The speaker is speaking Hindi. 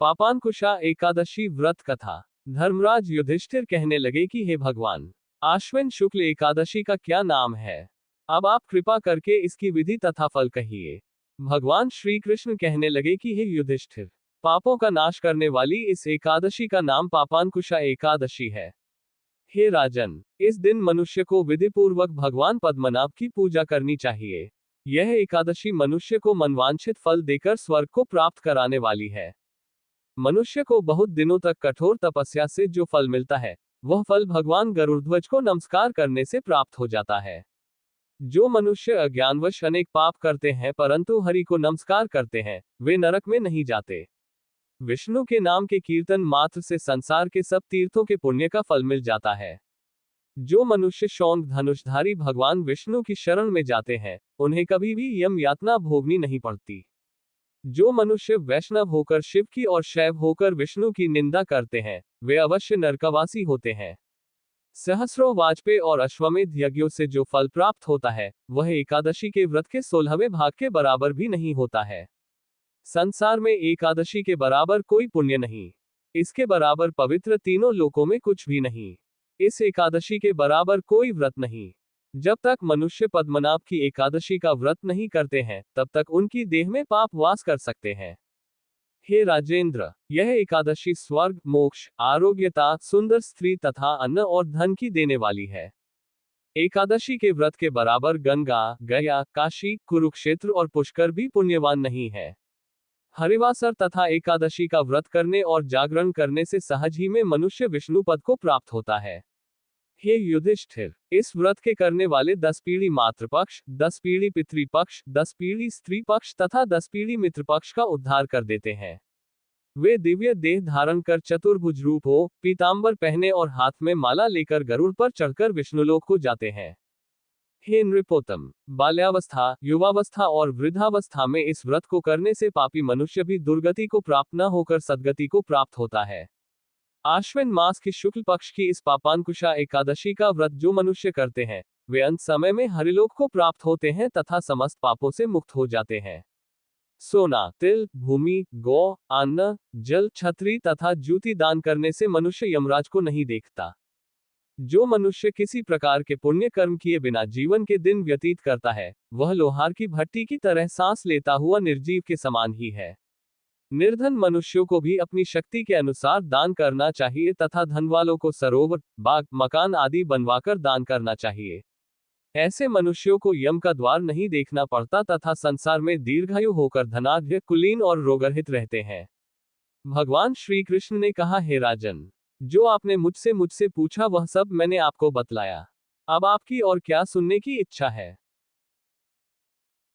पापांकुशा एकादशी व्रत कथा। धर्मराज युधिष्ठिर कहने लगे कि हे भगवान, आश्विन शुक्ल एकादशी का क्या नाम है? अब आप कृपा करके इसकी विधि तथा फल कहिए। भगवान श्री कृष्ण कहने लगे कि हे युधिष्ठिर, पापों का नाश करने वाली इस एकादशी का नाम पापांकुशा एकादशी है। हे राजन, इस दिन मनुष्य को विधिपूर्वक भगवान पद्मनाभ की पूजा करनी चाहिए। यह एकादशी मनुष्य को मनवांछित फल देकर स्वर्ग को प्राप्त कराने वाली है। मनुष्य को बहुत दिनों तक कठोर तपस्या से जो फल मिलता है, वह फल भगवान गरुड़ध्वज को नमस्कार करने से प्राप्त हो जाता है। जो मनुष्य अज्ञानवश अनेक पाप करते हैं परंतु हरि को नमस्कार करते हैं, वे नरक में नहीं जाते। विष्णु के नाम के कीर्तन मात्र से संसार के सब तीर्थों के पुण्य का फल मिल जाता है। जो मनुष्य शौंक धनुषधारी भगवान विष्णु की शरण में जाते हैं, उन्हें कभी भी यम यातना भोगनी नहीं पड़ती। जो मनुष्य वैष्णव होकर शिव की और शैव होकर विष्णु की निंदा करते हैं, वे अवश्य नरकवासी होते हैं। सहस्रों वाजपेय और अश्वमेध यज्ञों से जो फल प्राप्त होता है, वह एकादशी के व्रत के 16वें भाग के बराबर भी नहीं होता है। संसार में एकादशी के बराबर कोई पुण्य नहीं। इसके बराबर पवित्र तीनों लोकों में कुछ भी नहीं। इस एकादशी के बराबर कोई व्रत नहीं। जब तक मनुष्य पद्मनाभ की एकादशी का व्रत नहीं करते हैं, तब तक उनकी देह में पाप वास कर सकते हैं। हे राजेंद्र, यह एकादशी स्वर्ग, मोक्ष, आरोग्यता, सुंदर स्त्री तथा अन्न और धन की देने वाली है। एकादशी के व्रत के बराबर गंगा, गया, काशी, कुरुक्षेत्र और पुष्कर भी पुण्यवान नहीं है। हरिवासर तथा एकादशी का व्रत करने और जागरण करने से सहज ही में मनुष्य विष्णु पद को प्राप्त होता है। हे युधिष्ठिर, इस व्रत के करने वाले 10 पीढ़ी मातृपक्ष, 10 पीढ़ी पितृपक्ष, 10 पीढ़ी स्त्री पक्ष तथा 10 पीढ़ी मित्र पक्ष का उद्धार कर देते हैं। वे दिव्य देह धारण कर चतुर्भुज रूप हो, पीतांबर पहने और हाथ में माला लेकर गरुड़ पर चढ़कर विष्णुलोक को जाते हैं। हे नृपोत्तम, बाल्यावस्था, युवावस्था और वृद्धावस्था में इस व्रत को करने से पापी मनुष्य भी दुर्गति को प्राप्त न होकर सद्गति को प्राप्त होता है। आश्विन मास की शुक्ल पक्ष की इस पापांकुशा एकादशी का व्रत जो मनुष्य करते हैं, वे अंत समय में हरिलोक को प्राप्त होते हैं तथा समस्त पापों से मुक्त हो जाते हैं। सोना, तिल, भूमि, गौ, अन्न, जल, छतरी तथा जूती दान करने से मनुष्य यमराज को नहीं देखता। जो मनुष्य किसी प्रकार के पुण्य कर्म किए बिना जीवन के दिन व्यतीत करता है, वह लोहार की भट्टी की तरह सांस लेता हुआ निर्जीव के समान ही है। निर्धन मनुष्यों को भी अपनी शक्ति के अनुसार दान करना चाहिए तथा धन वालों को सरोवर, बाग, मकान आदि बनवाकर दान करना चाहिए। ऐसे मनुष्यों को यम का द्वार नहीं देखना पड़ता तथा संसार में दीर्घायु होकर धनाढ्य, कुलीन और रोगरहित रहते हैं। भगवान श्री कृष्ण ने कहा, हे राजन, जो आपने मुझसे पूछा वह सब मैंने आपको बतलाया। अब आपकी और क्या सुनने की इच्छा है?